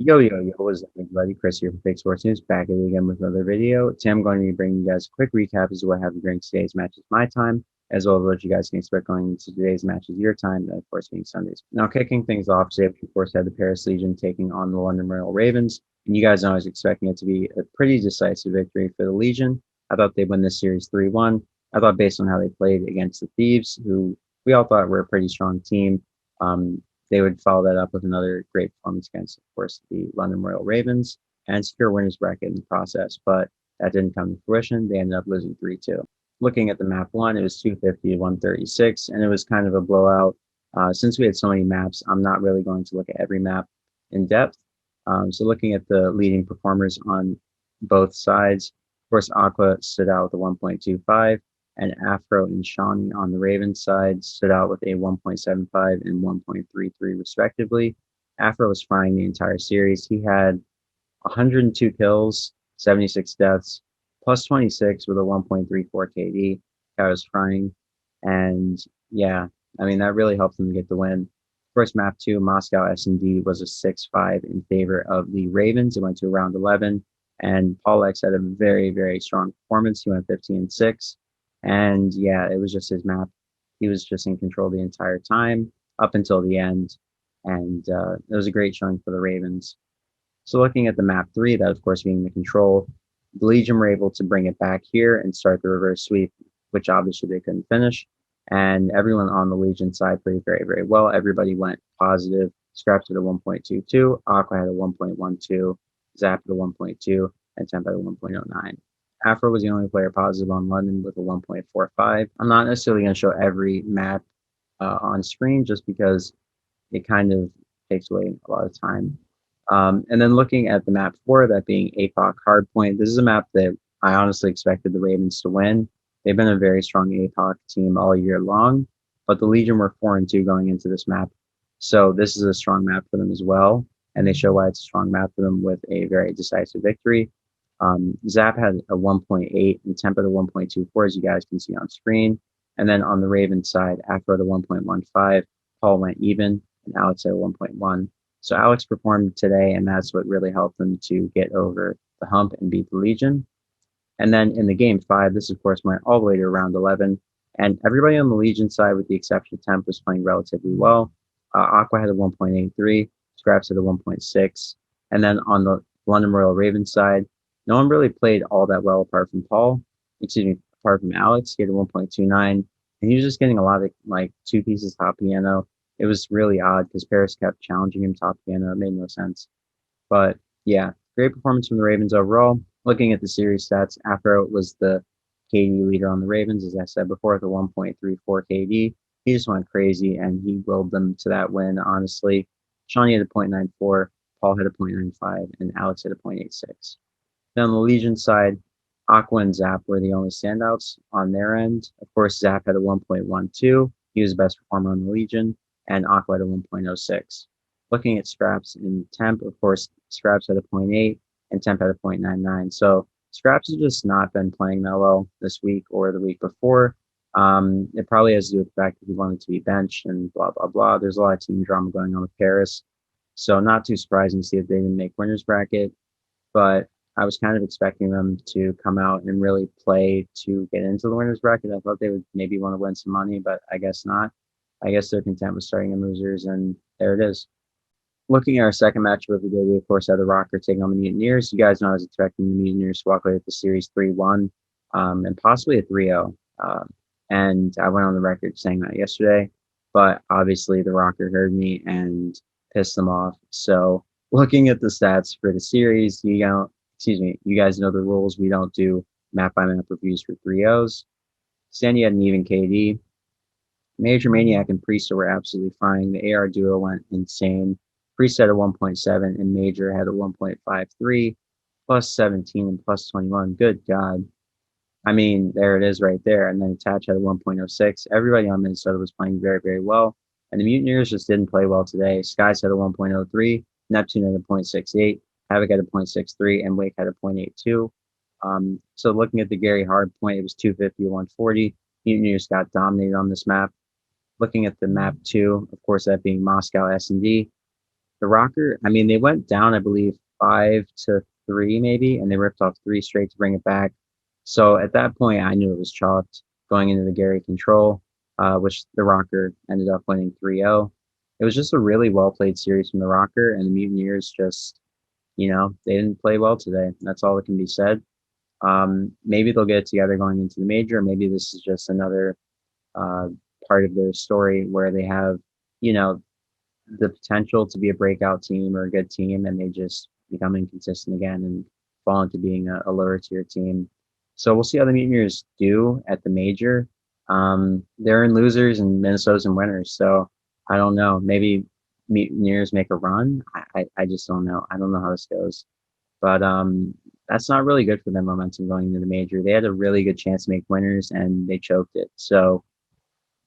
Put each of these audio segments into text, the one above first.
Yo, yo, yo, what's up, everybody? Chris here from Esports News, back at it again with another video. Today I'm going to be bringing you guys a quick recap as to what happened during today's matches my time, as well as what you guys can expect going into today's matches your time, and of course being Sundays. Now, kicking things off today, we of course had the Paris Legion taking on the London Royal Ravens, and you guys know I was expecting it to be a pretty decisive victory for the Legion. I thought they'd win this series 3-1. I thought based on how they played against the Thieves, who we all thought were a pretty strong team, they would follow that up with another great performance against, of course, the London Royal Ravens and secure winners bracket in the process. But that didn't come to fruition. They ended up losing 3-2. Looking at the map one, it was 250 to 136, and it was kind of a blowout. Since we had so many maps, I'm not really going to look at every map in depth. So looking at the leading performers on both sides, of course, Aqua stood out with a 1.25. And Afro and Shawnee on the Ravens side stood out with a 1.75 and 1.33 respectively. Afro was frying the entire series. He had 102 kills, 76 deaths, plus 26 with a 1.34 KD. Guy was frying. And yeah, I mean, that really helped them to get the win. First map 2, Moscow S&D was a 6-5 in favor of the Ravens. It went to round 11. And Paul X had a very, very strong performance. He went 15-6. And yeah, it was just his map. He was just in control the entire time up until the end. And it was a great showing for the Ravens. So looking at the map 3, that of course being the control, the Legion were able to bring it back here and start the reverse sweep, which obviously they couldn't finish. And everyone on the Legion side played very, very well. Everybody went positive. Scraps at a 1.22, Aqua had a 1.12, Zap at a 1.2, and Temp at a 1.09. Afro was the only player positive on London with a 1.45. I'm not necessarily going to show every map on screen just because it kind of takes away a lot of time. And then looking at the map 4, that being APOC Hardpoint, this is a map that I honestly expected the Ravens to win. They've been a very strong APOC team all year long, but the Legion were 4-2 going into this map. So this is a strong map for them as well, and they show why it's a strong map for them with a very decisive victory. Zap had a 1.8 and Temp at a 1.24, as you guys can see on screen. And then on the Ravens side, Afro at a 1.15, Paul went even, and Alex at a 1.1. So Alex performed today, and that's what really helped them to get over the hump and beat the Legion. And then in the game 5, this of course went all the way to round 11, and everybody on the Legion side, with the exception of Temp, was playing relatively well. Aqua had a 1.83, Scraps had a 1.6, and then on the London Royal Ravens side, no one really played all that well apart from apart from Alex. He had a 1.29, and he was just getting a lot of like 2 pieces top piano. It was really odd because Paris kept challenging him top piano. It made no sense. But yeah, great performance from the Ravens overall. Looking at the series stats, Afro was the KD leader on the Ravens, as I said before, with a 1.34 KD. He just went crazy, and he willed them to that win, honestly. Shawnee had a 0.94, Paul had a 0.95, and Alex had a 0.86. Then on the Legion side, Aqua and Zap were the only standouts on their end. Of course, Zap had a 1.12. He was the best performer on the Legion, and Aqua had a 1.06. Looking at Scraps and Temp, of course, Scraps had a 0.8 and Temp had a 0.99. So Scraps has just not been playing that well this week or the week before. It probably has to do with the fact that he wanted to be benched and blah, blah, blah. There's a lot of team drama going on with Paris. So not too surprising to see that they didn't make winners bracket. But I was kind of expecting them to come out and really play to get into the winners bracket. I thought they would maybe want to win some money, but I guess not. I guess they're content with starting in losers, and there it is. Looking at our second matchup of the day, we of course had the Rocker taking on the Mutineers. You guys know I was expecting the Mutineers to walk away with the series 3-1 and possibly a 3-0. And I went on the record saying that yesterday, but obviously the Rocker heard me and pissed them off. So looking at the stats for the series, you guys know the rules. We don't do map by map reviews for 3-0s. Sandy had an even KD. Major Maniac and Priest were absolutely fine. The AR duo went insane. Priest had a 1.7 and Major had a 1.53, plus 17 and plus 21. Good God. I mean, there it is right there. And then Attach had a 1.06. Everybody on Minnesota was playing very, very well. And the Mutineers just didn't play well today. Skies had a 1.03, Neptune had a 0.68, Havoc had a 0.63, and Wake had a 0.82. So looking at the Gary Hard point, it was 250 to 140. Mutineers got dominated on this map. Looking at the map 2, of course, that being Moscow S&D, The Rocker, I mean, they went down, I believe, 5-3 maybe, and they ripped off 3 straight to bring it back. So at that point, I knew it was chalked going into the Gary Control, which the Rocker ended up winning 3-0. It was just a really well played series from the Rocker, and the Mutineers just, they didn't play well today. That's all that can be said. Maybe they'll get it together going into the major. Maybe this is just another uh, part of their story where they have, you know, the potential to be a breakout team or a good team, and they just become inconsistent again and fall into being a lower tier team. So we'll see how the Mutineers do at the major. They're in losers and Minnesota's in winners. So I don't know. Maybe Mutineers make a run. I just don't know. I don't know how this goes. But that's not really good for their momentum going into the major. They had a really good chance to make winners and they choked it. So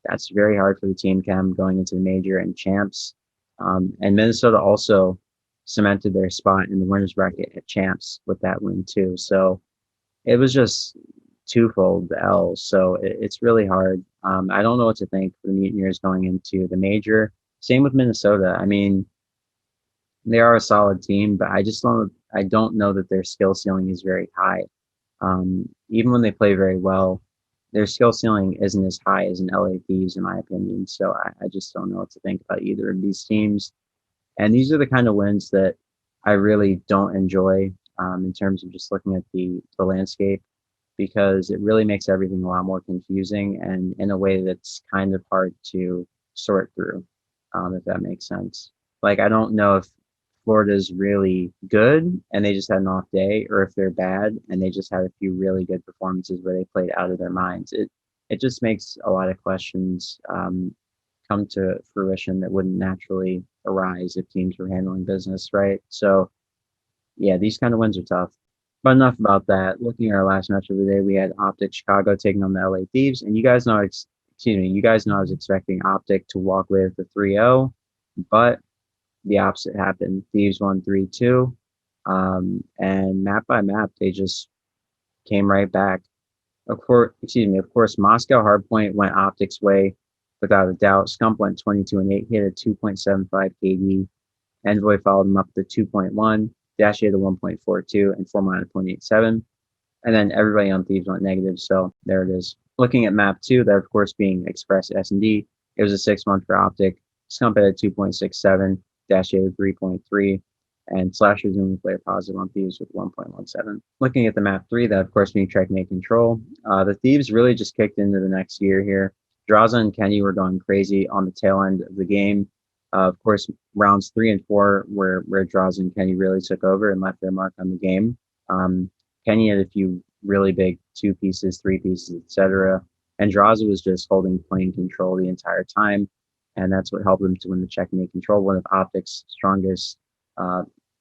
that's very hard for the team chem going into the major and champs. And Minnesota also cemented their spot in the winners bracket at champs with that win too. So it was just twofold L. So it's really hard. I don't know what to think for the Mutineers going into the major. Same with Minnesota. I mean, they are a solid team, but I don't know that their skill ceiling is very high. Even when they play very well, their skill ceiling isn't as high as an LA Thieves, in my opinion. So I just don't know what to think about either of these teams. And these are the kind of wins that I really don't enjoy in terms of just looking at the landscape, because it really makes everything a lot more confusing and in a way that's kind of hard to sort through, if that makes sense. Like, I don't know if Florida's really good and they just had an off day, or if they're bad and they just had a few really good performances where they played out of their minds. It just makes a lot of questions come to fruition that wouldn't naturally arise if teams were handling business right. So yeah, these kind of wins are tough. But enough about that. Looking at our last match of the day, we had Optic Chicago taking on the LA Thieves, and you guys know, you guys know I was expecting Optic to walk away with the 3-0, but the opposite happened. Thieves won 3-2, and map by map, they just came right back. Of course, Moscow Hardpoint went Optic's way without a doubt. Scump went 22-8, hit a 2.75 KD. Envoy followed him up to 2.1. Dash hit a 1.42 and Formine a 0.87. And then everybody on Thieves went negative, so there it is. Looking at map 2, that of course being Express S&D, it was a 6-1 for Optic. Scump had a 2.67, Dash hit a 3.3, and Slasher's the only player positive on Thieves with 1.17. Looking at the map 3, that of course being Checkmate Control, the Thieves really just kicked into the next year here. Draza and Kenny were going crazy on the tail end of the game. Of course, rounds 3 and 4 where Draza and Kenny really took over and left their mark on the game. Kenny had a few really big 2 pieces, 3 pieces, etc. And Draza was just holding plane control the entire time. And that's what helped him to win the Checkmate Control, one of Optic's strongest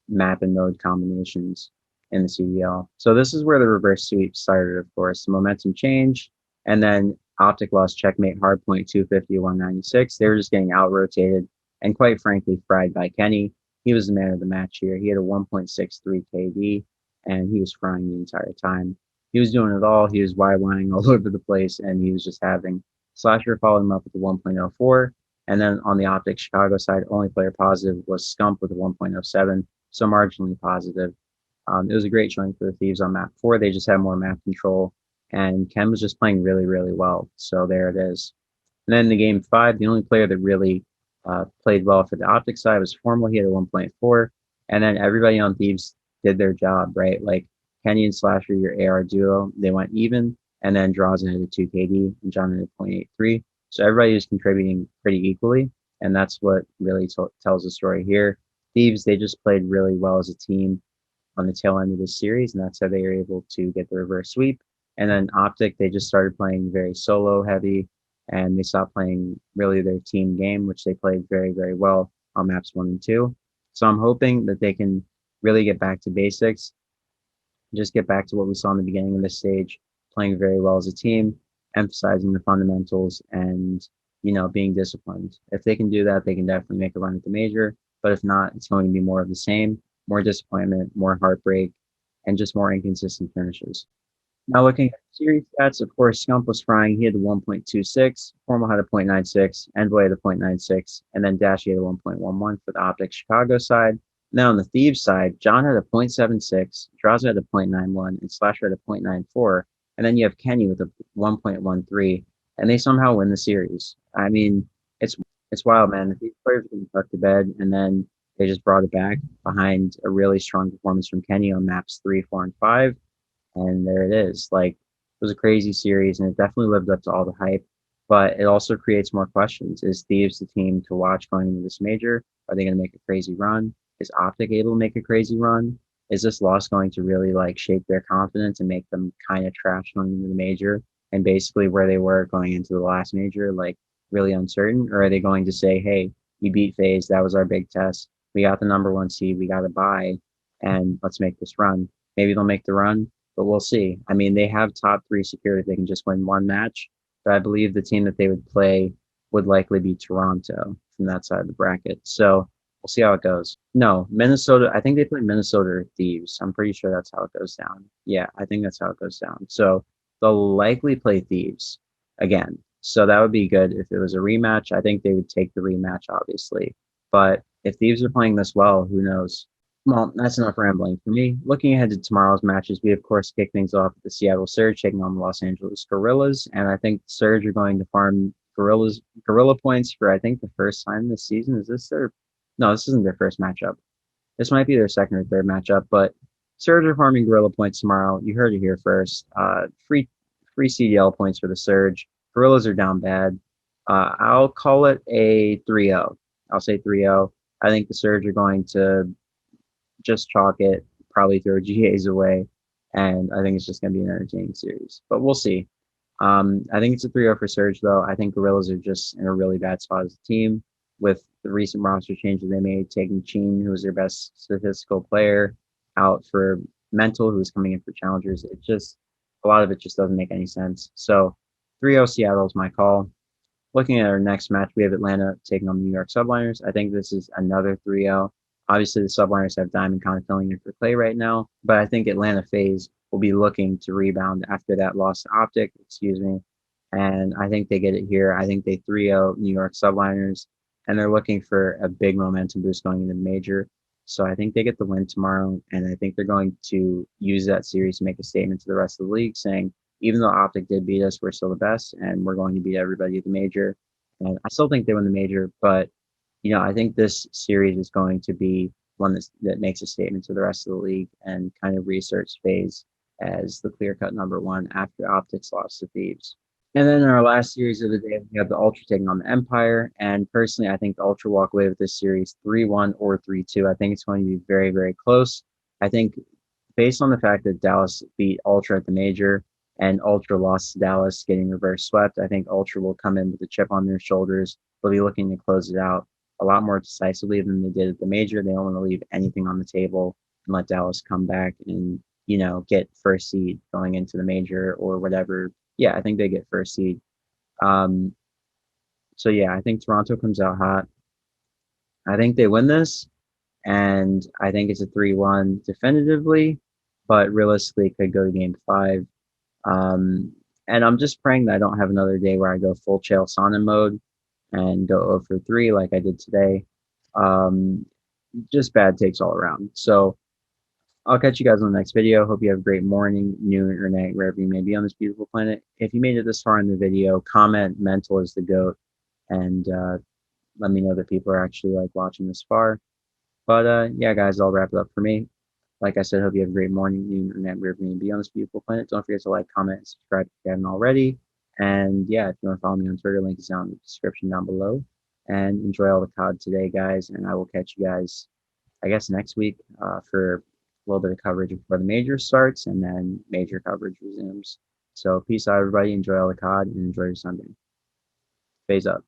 map and mode combinations in the CDL. So this is where the reverse sweep started, of course. The momentum change, and then Optic lost Checkmate Hardpoint 250-196. They were just getting out-rotated and quite frankly fried by Kenny. He was the man of the match here. He had a 1.63 KD, and he was frying the entire time. He was doing it all. He was YYing all over the place, and he was just having. Slasher followed him up with a 1.04. And then on the Optic Chicago side, only player positive was Scump with a 1.07, so marginally positive. It was a great showing for the Thieves on map 4. They just had more map control, and Ken was just playing really, really well. So there it is. And then in the game 5, the only player that really played well for the Optic side was Formal. He had a 1.4, and then everybody on Thieves did their job, right? Like Kenny and Slasher, your AR duo, they went even, and then Drazen had a 2 KD, and John had a 0.83. So everybody was contributing pretty equally, and that's what really tells the story here. Thieves, they just played really well as a team on the tail end of this series, and that's how they were able to get the reverse sweep. And then Optic, they just started playing very solo heavy, and they stopped playing really their team game, which they played very, very well on maps 1 and 2. So I'm hoping that they can really get back to basics, just get back to what we saw in the beginning of this stage, playing very well as a team, emphasizing the fundamentals, and being disciplined. If they can do that, they can definitely make a run at the major. But if not, it's going to be more of the same, more disappointment, more heartbreak, and just more inconsistent finishes. Now looking at series stats, of course, Scump was frying. He had a 1.26, Formal had a 0.96, Envoy had a 0.96, and then Dashy had a 1.11 for the Optic Chicago side. Now on the Thieves side, John had a 0.76, Draza had a 0.91, and Slasher had a 0.94. And then you have Kenny with a 1.13, and they somehow win the series. I mean, it's wild, man. These players have been put to bed, and then they just brought it back behind a really strong performance from Kenny on maps 3, 4, and 5. And there it is. Like, it was a crazy series, and it definitely lived up to all the hype. But it also creates more questions. Is Thieves the team to watch going into this major? Are they going to make a crazy run? Is Optic able to make a crazy run? Is this loss going to really like shake their confidence and make them kind of trash going into the major and basically where they were going into the last major, like really uncertain? Or are they going to say, hey, we beat Faze, that was our big test. We got the number one seed, we got a bye, and let's make this run. Maybe they'll make the run, but we'll see. I mean, they have top three secured if they can just win one match. But I believe the team that they would play would likely be Toronto from that side of the bracket. So we'll see how it goes. No, Minnesota. I think they play Minnesota or Thieves. I'm pretty sure that's how it goes down. Yeah, I think that's how it goes down. So they'll likely play Thieves again. So that would be good if it was a rematch. I think they would take the rematch, obviously. But if Thieves are playing this well, who knows? Well, that's enough rambling for me. Looking ahead to tomorrow's matches, we of course kick things off with the Seattle Surge taking on the Los Angeles Gorillas, and I think the Surge are going to farm Gorilla points for I think the first time this season. Is this their? No, this isn't their first matchup. This might be their second or third matchup, but Surge are farming Gorilla points tomorrow. You heard it here first. Free CDL points for the Surge. Gorillas are down bad. I'll call it a 3-0. I'll say 3-0. I think the Surge are going to just chalk it, probably throw GAs away, and I think it's just going to be an entertaining series. But we'll see. I think it's a 3-0 for Surge, though. I think Gorillas are just in a really bad spot as a team with the recent roster changes they made, taking Sheen, who was their best statistical player, out for Mental, who was coming in for challengers. It just, a lot of it just doesn't make any sense. So 3-0 Seattle is my call. Looking at our next match, we have Atlanta taking on the New York Subliners. I think this is another 3-0. Obviously, the Subliners have Diamond kind of filling in for Clay right now, but I think Atlanta Faze will be looking to rebound after that loss to Optic, excuse me. And I think they get it here. I think they 3-0 New York Subliners, and they're looking for a big momentum boost going into the major. So I think they get the win tomorrow, and I think they're going to use that series to make a statement to the rest of the league saying, even though Optic did beat us, we're still the best, and we're going to beat everybody at the major. And I still think they win the major, but I think this series is going to be one that makes a statement to the rest of the league and kind of reasserts Faze as the clear-cut number one after Optics lost to Thieves. And then in our last series of the day, we have the Ultra taking on the Empire. And personally, I think the Ultra walk away with this series 3-1 or 3-2. I think it's going to be very, very close. I think based on the fact that Dallas beat Ultra at the major and Ultra lost to Dallas getting reverse swept, I think Ultra will come in with a chip on their shoulders. They'll be looking to close it out a lot more decisively than they did at the major. They don't want to leave anything on the table and let Dallas come back and, get first seed going into the major or whatever. Yeah, I think they get first seed. Um, so yeah, I think Toronto comes out hot. I think they win this, and I think it's a 3-1 definitively, but realistically it could go to game 5. And I'm just praying that I don't have another day where I go full Chael Sonnen mode and go 0 for 3 like I did today. Just bad takes all around. So I'll catch you guys on the next video. Hope you have a great morning, noon, or night, wherever you may be on this beautiful planet. If you made it this far in the video, comment mental is the GOAT, and let me know that people are actually like watching this far. But yeah, guys, I'll wrap it up for me. Like I said, hope you have a great morning, noon, or night, wherever you may be on this beautiful planet. Don't forget to like, comment, and subscribe if you haven't already. And yeah, if you want to follow me on Twitter, link is down in the description down below. And enjoy all the COD today, guys. And I will catch you guys, I guess, next week for a little bit of coverage before the major starts, and then major coverage resumes. So peace out, everybody. Enjoy all the COD and enjoy your Sunday. Phase up.